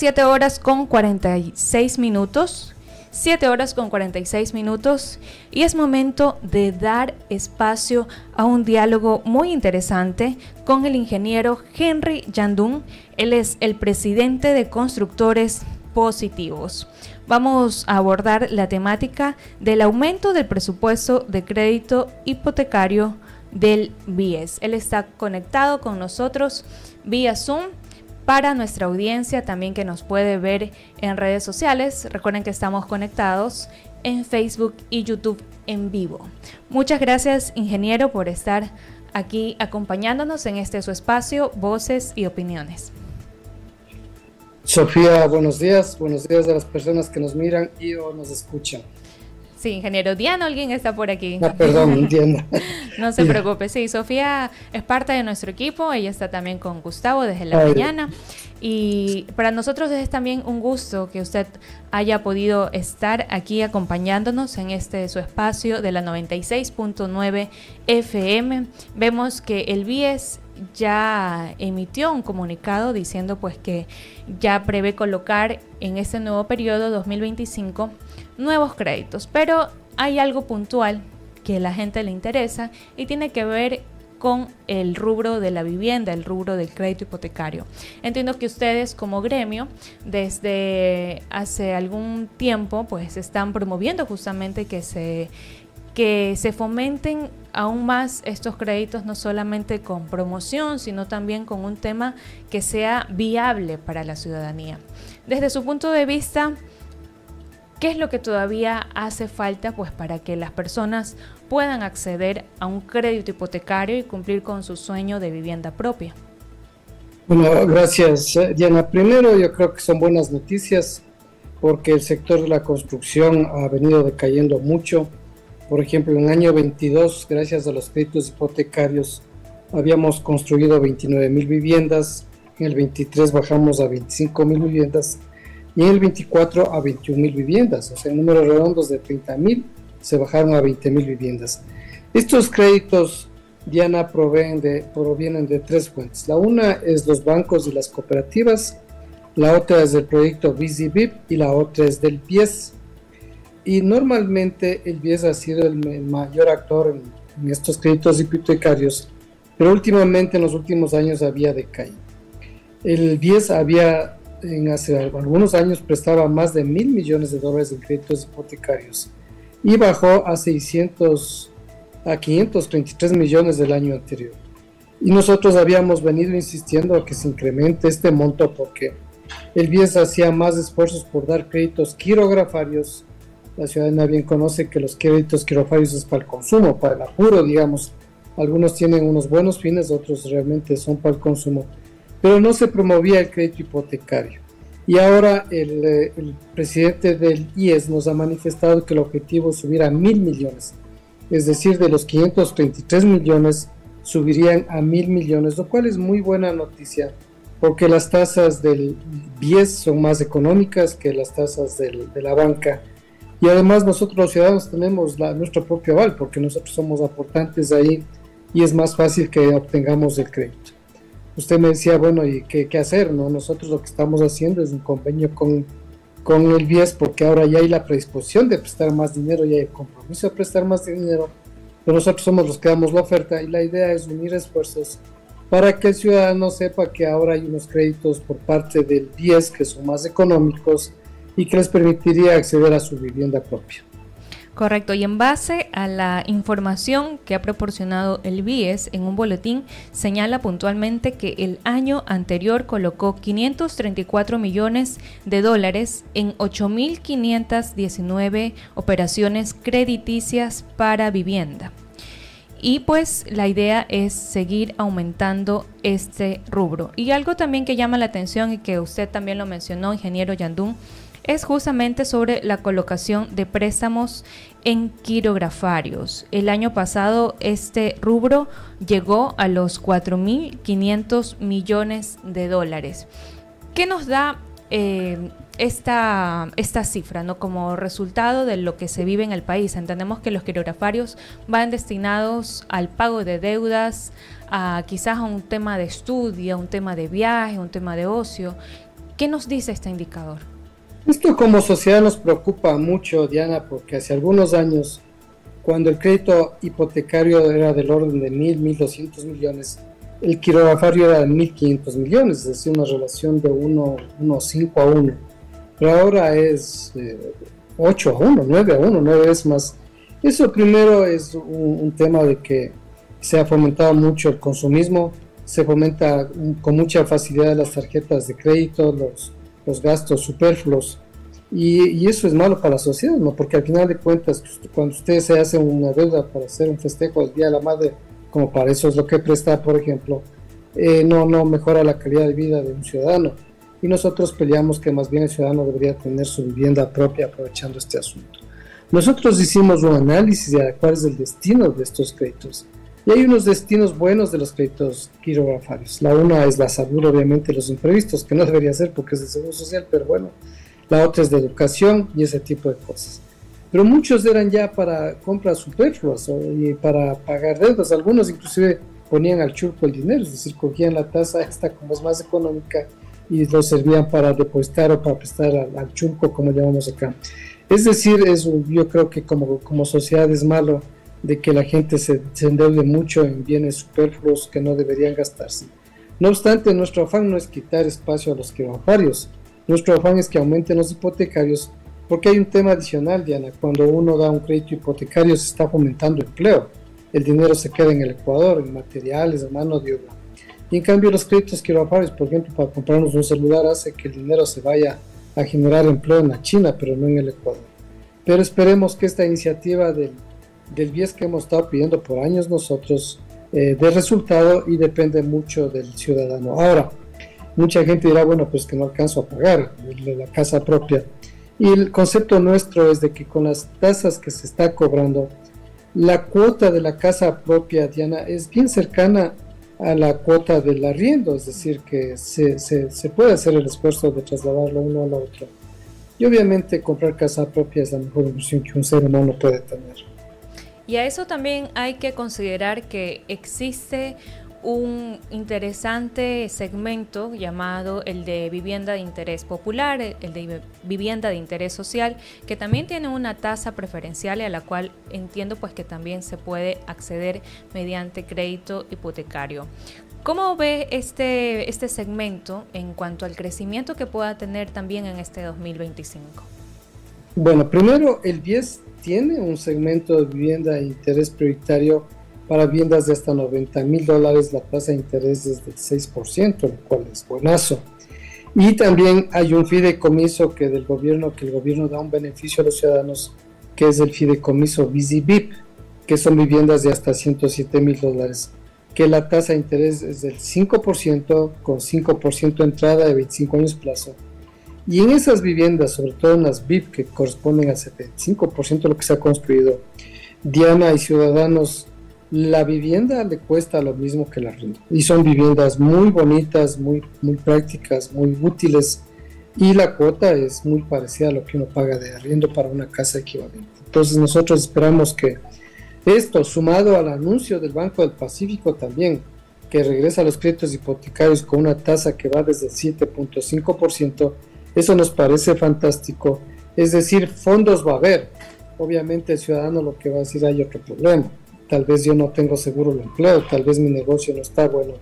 7 horas con 46 minutos. 7 horas con 46 minutos y es momento de dar espacio a un diálogo muy interesante con el ingeniero Henry Yandún. Él es el presidente de Constructores Positivos. Vamos a abordar la temática del aumento del presupuesto de crédito hipotecario del BIES. Él está conectado con nosotros vía Zoom. Para nuestra audiencia también que nos puede ver en redes sociales, recuerden que estamos conectados en Facebook y YouTube en vivo. Muchas gracias, ingeniero, por estar aquí acompañándonos en este su espacio, Voces y Opiniones. Sofía, buenos días a las personas que nos miran y o nos escuchan. Sí, ingeniero. Diana, alguien está por aquí. Perdón, Diana. No se preocupe. Sí, Sofía es parte de nuestro equipo. Ella está también con Gustavo desde la mañana. Y para nosotros es también un gusto que usted haya podido estar aquí acompañándonos en su espacio de la 96.9 FM. Vemos que el BIES ya emitió un comunicado diciendo pues que ya prevé colocar en este nuevo periodo 2025 nuevos créditos, pero hay algo puntual que a la gente le interesa y tiene que ver con el rubro de la vivienda, el rubro del crédito hipotecario. Entiendo que ustedes como gremio desde hace algún tiempo pues están promoviendo justamente que se fomenten aún más estos créditos, no solamente con promoción, sino también con un tema que sea viable para la ciudadanía. Desde su punto de vista, ¿qué es lo que todavía hace falta pues, para que las personas puedan acceder a un crédito hipotecario y cumplir con su sueño de vivienda propia? Bueno, gracias, Diana. Primero, yo creo que son buenas noticias porque el sector de la construcción ha venido decayendo mucho. Por ejemplo, en el año 22, gracias a los créditos hipotecarios, habíamos construido 29,000 viviendas. En el 23 bajamos a 25,000 viviendas. Y en el 24 a 21,000 viviendas, o sea, en números redondos de 30,000 se bajaron a 20,000 viviendas. Estos créditos, Diana, provienen de tres fuentes. La una es los bancos y las cooperativas, la otra es del proyecto VisiBIP y la otra es del BIES. Y normalmente el BIES ha sido el mayor actor en estos créditos hipotecarios, pero últimamente en los últimos años había decaído. El BIES hace algunos años prestaba más de $1,000 millones en créditos hipotecarios y bajó a 533 millones del año anterior. Y nosotros habíamos venido insistiendo a que se incremente este monto porque el BIES hacía más esfuerzos por dar créditos quirografarios. La ciudadanía bien conoce que los créditos quirografarios es para el consumo, para el apuro, digamos. Algunos tienen unos buenos fines, otros realmente son para el consumo. Pero no se promovía el crédito hipotecario. Y ahora el presidente del IES nos ha manifestado que el objetivo es subir a 1,000 millones. Es decir, de los 533 millones subirían a 1,000 millones, lo cual es muy buena noticia, porque las tasas del BIES son más económicas que las tasas de la banca. Y además nosotros los ciudadanos tenemos nuestro propio aval, porque nosotros somos aportantes ahí y es más fácil que obtengamos el crédito. Usted me decía, bueno, ¿y qué hacer? ¿No? Nosotros lo que estamos haciendo es un convenio con el BIES porque ahora ya hay la predisposición de prestar más dinero, ya hay el compromiso de prestar más dinero, pero nosotros somos los que damos la oferta y la idea es unir esfuerzos para que el ciudadano sepa que ahora hay unos créditos por parte del BIES que son más económicos y que les permitiría acceder a su vivienda propia. Correcto, y en base a la información que ha proporcionado el BIES en un boletín, señala puntualmente que el año anterior colocó $534 millones en 8.519 operaciones crediticias para vivienda. Y pues la idea es seguir aumentando este rubro. Y algo también que llama la atención y que usted también lo mencionó, ingeniero Yandún, es justamente sobre la colocación de préstamos en quirografarios. El año pasado este rubro llegó a los 4.500 millones de dólares. ¿Qué nos da esta cifra, ¿no? Como resultado de lo que se vive en el país? Entendemos que los quirografarios van destinados al pago de deudas, quizás a un tema de estudio, a un tema de viaje, un tema de ocio. ¿Qué nos dice este indicador? Esto como sociedad nos preocupa mucho, Diana, porque hace algunos años, cuando el crédito hipotecario era del orden de 1.200 millones, el quirografario era de 1.500 millones, es decir, una relación de 1,5 a 1. Pero ahora es 8 a 1, 9 a 1, 9 veces más. Eso primero es un tema de que se ha fomentado mucho el consumismo, se fomenta con mucha facilidad las tarjetas de crédito, los gastos superfluos, y eso es malo para la sociedad, ¿no? Porque al final de cuentas, cuando ustedes se hacen una deuda para hacer un festejo del Día de la Madre, como para eso es lo que presta, por ejemplo, no mejora la calidad de vida de un ciudadano. Y nosotros peleamos que más bien el ciudadano debería tener su vivienda propia aprovechando este asunto. Nosotros hicimos un análisis de cuál es el destino de estos créditos. Y hay unos destinos buenos de los créditos quirografarios. La una es la salud, obviamente, los imprevistos, que no debería ser porque es de seguro social, pero bueno. La otra es de educación y ese tipo de cosas. Pero muchos eran ya para compras superfluas y para pagar deudas. Algunos inclusive ponían al churco el dinero, es decir, cogían la tasa esta como es más económica y lo servían para depositar o para prestar al churco, como llamamos acá. Es decir, yo creo que como sociedad es malo de que la gente se endeude mucho en bienes superfluos que no deberían gastarse. No obstante, nuestro afán no es quitar espacio a los quirografarios. Nuestro afán es que aumenten los hipotecarios, porque hay un tema adicional, Diana. Cuando uno da un crédito hipotecario se está fomentando empleo. El dinero se queda en el Ecuador, en materiales, en mano de obra. Y en cambio los créditos quirografarios, por ejemplo, para comprarnos un celular, hace que el dinero se vaya a generar empleo en la China, pero no en el Ecuador. Pero esperemos que esta iniciativa del BIES que hemos estado pidiendo por años nosotros dé resultado, y depende mucho del ciudadano. Ahora, mucha gente dirá, bueno, pues que no alcanzo a pagar la casa propia. Y el concepto nuestro es de que con las tasas que se está cobrando, la cuota de la casa propia, Diana, es bien cercana a la cuota del arriendo, es decir, que se puede hacer el esfuerzo de trasladarlo uno a la otra. Y obviamente comprar casa propia es la mejor inversión que un ser humano puede tener. Y a eso también hay que considerar que existe un interesante segmento llamado el de vivienda de interés popular, el de vivienda de interés social, que también tiene una tasa preferencial y a la cual entiendo pues que también se puede acceder mediante crédito hipotecario. ¿Cómo ve este segmento en cuanto al crecimiento que pueda tener también en este 2025? Bueno, primero el BIES tiene un segmento de vivienda de interés prioritario para viviendas de hasta $90,000, la tasa de interés es del 6%, lo cual es buenazo. Y también hay un fideicomiso que el gobierno da un beneficio a los ciudadanos, que es el fideicomiso VISI-VIP, que son viviendas de hasta $107,000, que la tasa de interés es del 5%, con 5% entrada de 25 años plazo. Y en esas viviendas, sobre todo en las VIP, que corresponden al 75% de lo que se ha construido, Diana y ciudadanos, la vivienda le cuesta lo mismo que el arriendo. Y son viviendas muy bonitas, muy prácticas, muy útiles, y la cuota es muy parecida a lo que uno paga de arriendo para una casa equivalente. Entonces nosotros esperamos que esto, sumado al anuncio del Banco del Pacífico también, que regresa a los créditos hipotecarios con una tasa que va desde el 7.5%, eso nos parece fantástico. Es decir, fondos va a haber. Obviamente el ciudadano lo que va a decir, hay otro problema. Tal vez yo no tengo seguro el empleo, tal vez mi negocio no está bueno.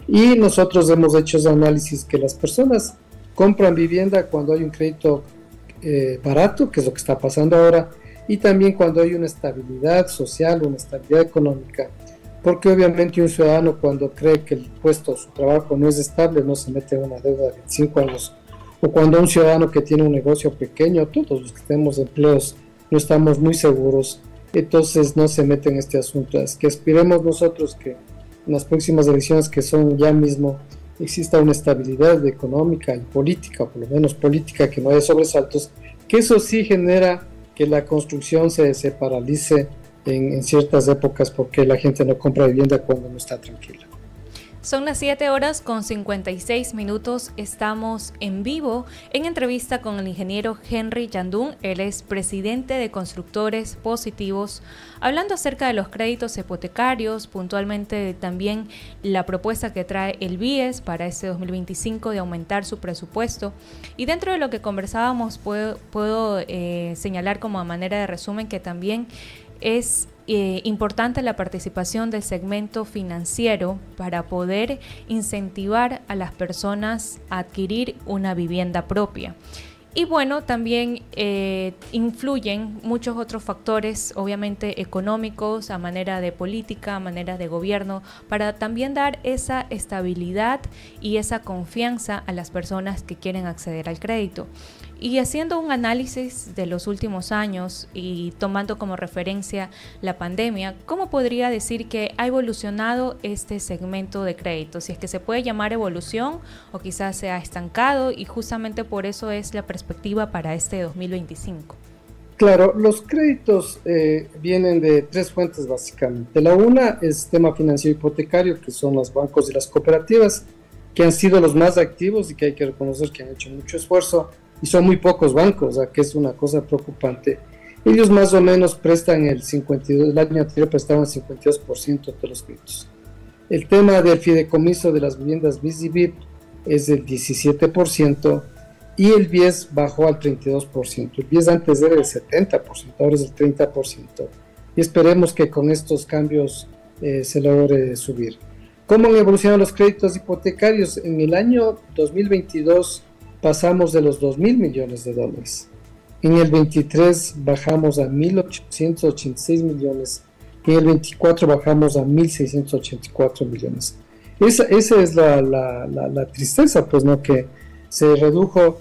Y nosotros hemos hecho ese análisis que las personas compran vivienda cuando hay un crédito barato, que es lo que está pasando ahora, y también cuando hay una estabilidad social, una estabilidad económica, porque obviamente un ciudadano cuando cree que el puesto, su trabajo no es estable, no se mete en una deuda de 25 años, o cuando un ciudadano que tiene un negocio pequeño, todos los que tenemos empleos, no estamos muy seguros, entonces no se mete en este asunto. Es que aspiremos nosotros que en las próximas elecciones, que son ya mismo, exista una estabilidad económica y política, por lo menos política, que no haya sobresaltos, que eso sí genera que la construcción se paralice en ciertas épocas, porque la gente no compra vivienda cuando no está tranquila. Son las 7:56. Estamos en vivo en entrevista con el ingeniero Henry Yandún. Él es presidente de Constructores Positivos, hablando acerca de los créditos hipotecarios, puntualmente también la propuesta que trae el BIES para este 2025 de aumentar su presupuesto. Y dentro de lo que conversábamos, puedo señalar como a manera de resumen que también es importante la participación del segmento financiero para poder incentivar a las personas a adquirir una vivienda propia. Y bueno, también influyen muchos otros factores, obviamente económicos, a manera de política, a manera de gobierno, para también dar esa estabilidad y esa confianza a las personas que quieren acceder al crédito. Y haciendo un análisis de los últimos años y tomando como referencia la pandemia, ¿cómo podría decir que ha evolucionado este segmento de crédito? Si es que se puede llamar evolución o quizás se ha estancado, y justamente por eso es la perspectiva para este 2025. Claro, los créditos vienen de tres fuentes básicamente. La una es el sistema financiero hipotecario, que son los bancos y las cooperativas, que han sido los más activos y que hay que reconocer que han hecho mucho esfuerzo. Y son muy pocos bancos, que es una cosa preocupante. Ellos más o menos prestan el 52%, el año anterior prestaban el 52% de los créditos. El tema del fideicomiso de las viviendas BIS y BIP es del 17% y el BIES bajó al 32%. El BIES antes era el 70%, ahora es el 30%. Y esperemos que con estos cambios se logre subir. ¿Cómo han evolucionado los créditos hipotecarios? En el año 2022 pasamos de los $2,000 millones. En el 23 bajamos a 1.886 millones. Y en el 24 bajamos a 1.684 millones. Esa es la tristeza, pues, ¿no? Que se redujo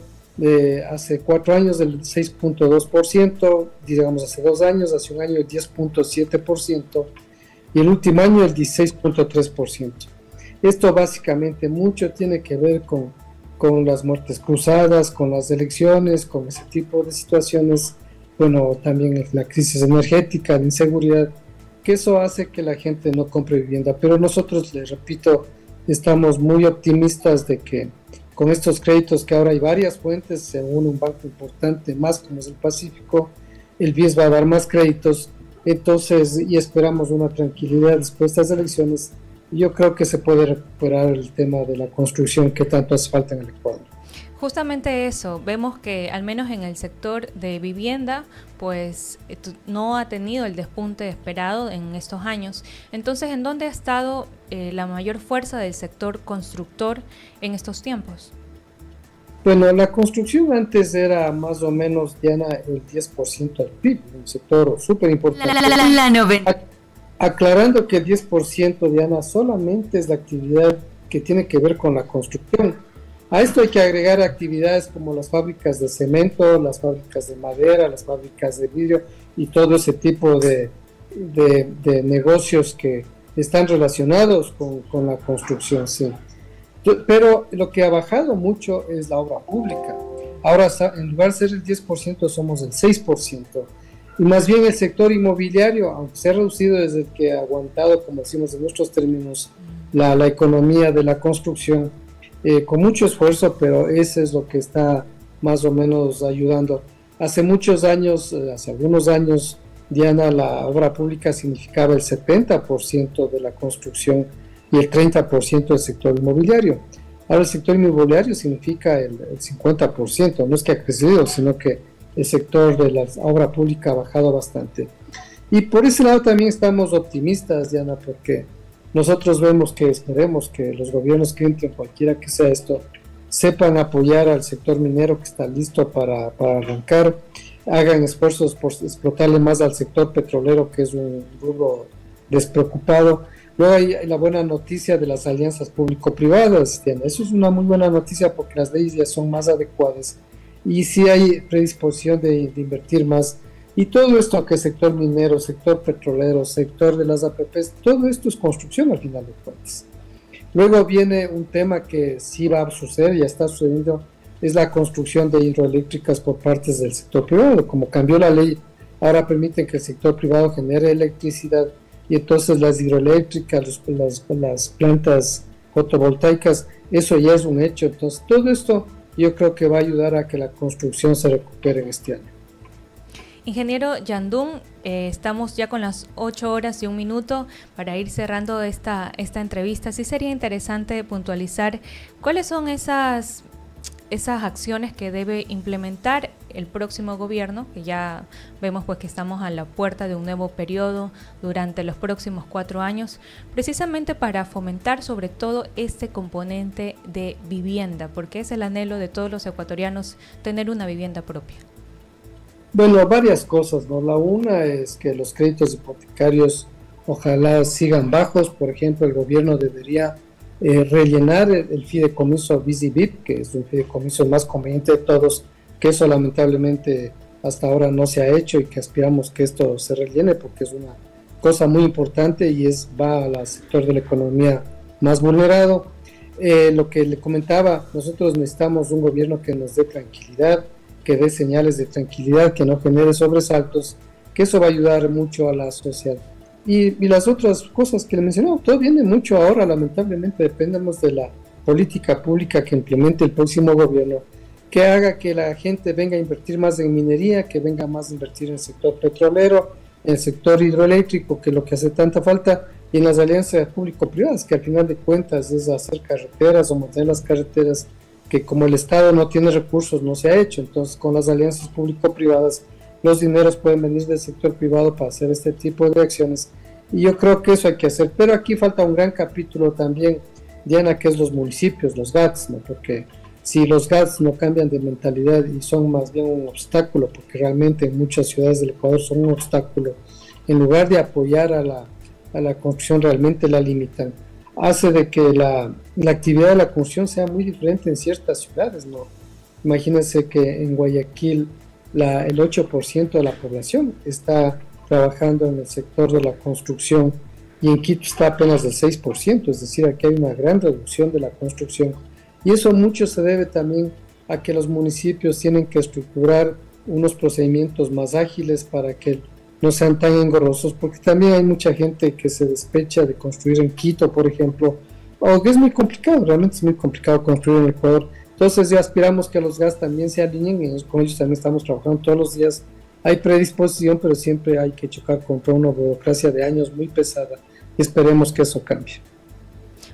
hace 4 años del 6.2%, digamos hace 2 años, hace un año el 10.7%, y el último año el 16.3%. Esto básicamente mucho tiene que ver con las muertes cruzadas, con las elecciones, con ese tipo de situaciones, bueno, también la crisis energética, la inseguridad, que eso hace que la gente no compre vivienda. Pero nosotros, les repito, estamos muy optimistas de que con estos créditos, que ahora hay varias fuentes, según un banco importante más como es el Pacífico, el BIES va a dar más créditos, entonces, y esperamos una tranquilidad después de estas elecciones. Yo creo que se puede recuperar el tema de la construcción que tanto hace falta en el Ecuador. Justamente eso, vemos que al menos en el sector de vivienda, pues no ha tenido el despunte esperado en estos años. Entonces, ¿en dónde ha estado la mayor fuerza del sector constructor en estos tiempos? Bueno, la construcción antes era más o menos, Diana, el 10% del PIB, un sector súper importante. Aclarando que el 10%, Diana, solamente es la actividad que tiene que ver con la construcción. A esto hay que agregar actividades como las fábricas de cemento, las fábricas de madera, las fábricas de vidrio y todo ese tipo de negocios que están relacionados con la construcción, sí. Pero lo que ha bajado mucho es la obra pública. Ahora, en lugar de ser el 10%, somos el 6%. Y más bien el sector inmobiliario, aunque se ha reducido desde el que ha aguantado, como decimos en nuestros términos, la economía de la construcción, con mucho esfuerzo, pero eso es lo que está más o menos ayudando. Hace muchos años, hace algunos años, Diana, la obra pública significaba el 70% de la construcción y el 30% del sector inmobiliario. Ahora el sector inmobiliario significa el 50%, no es que ha crecido, sino que el sector de la obra pública ha bajado bastante. Y por ese lado también estamos optimistas, Diana, porque nosotros esperemos que los gobiernos que entren, cualquiera que sea esto, sepan apoyar al sector minero que está listo para arrancar, hagan esfuerzos por explotarle más al sector petrolero, que es un rubro despreocupado. Luego hay la buena noticia de las alianzas público-privadas, Diana. Eso es una muy buena noticia porque las leyes ya son más adecuadas y sí hay predisposición de invertir más. Y todo esto que es sector minero, sector petrolero, sector de las APPs, todo esto es construcción al final de cuentas. Luego viene un tema que sí va a suceder, ya está sucediendo, es la construcción de hidroeléctricas por partes del sector privado. Como cambió la ley, ahora permiten que el sector privado genere electricidad y entonces las hidroeléctricas, las plantas fotovoltaicas, eso ya es un hecho. Entonces, todo esto yo creo que va a ayudar a que la construcción se recupere en este año. Ingeniero Yandún, estamos ya con las 8:01 para ir cerrando esta entrevista. Sí sería interesante puntualizar cuáles son esas acciones que debe implementar el próximo gobierno, que ya vemos pues que estamos a la puerta de un nuevo periodo durante los próximos 4 años, precisamente para fomentar sobre todo este componente de vivienda, porque es el anhelo de todos los ecuatorianos tener una vivienda propia. Bueno, varias cosas, ¿no? La una es que los créditos hipotecarios ojalá sigan bajos. Por ejemplo, el gobierno debería rellenar el fideicomiso VISIVIP, que es un fideicomiso más conveniente de todos, que eso lamentablemente hasta ahora no se ha hecho y que aspiramos que esto se rellene porque es una cosa muy importante y va al sector de la economía más vulnerado. Lo que le comentaba, nosotros necesitamos un gobierno que nos dé tranquilidad, que dé señales de tranquilidad, que no genere sobresaltos, que eso va a ayudar mucho a la sociedad. Y las otras cosas que le mencionó, todo viene mucho ahora, lamentablemente dependemos de la política pública que implemente el próximo gobierno, que haga que la gente venga a invertir más en minería, que venga más a invertir en el sector petrolero, en el sector hidroeléctrico, que es lo que hace tanta falta, y en las alianzas público-privadas, que al final de cuentas es hacer carreteras o mantener las carreteras, que como el Estado no tiene recursos, no se ha hecho. Entonces, con las alianzas público-privadas, los dineros pueden venir del sector privado para hacer este tipo de acciones. Y yo creo que eso hay que hacer. Pero aquí falta un gran capítulo también, Diana, que es los municipios, los GATS, ¿no? Porque si los GATS no cambian de mentalidad y son más bien un obstáculo, porque realmente en muchas ciudades del Ecuador son un obstáculo, en lugar de apoyar a la construcción, realmente la limitan, hace de que la actividad de la construcción sea muy diferente en ciertas ciudades, ¿no? Imagínense que en Guayaquil el 8% de la población está trabajando en el sector de la construcción y en Quito está apenas del 6%, es decir, aquí hay una gran reducción de la construcción. Y eso mucho se debe también a que los municipios tienen que estructurar unos procedimientos más ágiles para que no sean tan engorrosos, porque también hay mucha gente que se despecha de construir en Quito, por ejemplo, o que es muy complicado, realmente es muy complicado construir en Ecuador. Entonces ya aspiramos que los GAS también se alineen, y con ellos también estamos trabajando todos los días. Hay predisposición, pero siempre hay que chocar contra una burocracia de años muy pesada y esperemos que eso cambie.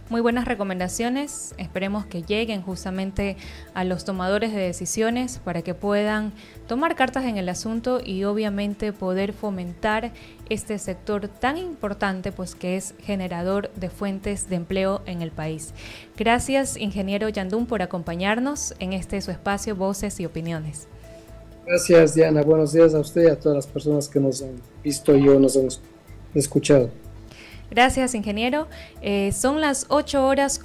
Muy buenas recomendaciones, esperemos que lleguen justamente a los tomadores de decisiones para que puedan tomar cartas en el asunto y obviamente poder fomentar este sector tan importante, pues que es generador de fuentes de empleo en el país. Gracias, ingeniero Yandún, por acompañarnos en su espacio Voces y Opiniones. Gracias, Diana. Buenos días a usted y a todas las personas que nos han visto y nos han escuchado. Gracias, ingeniero. Son las 8:00.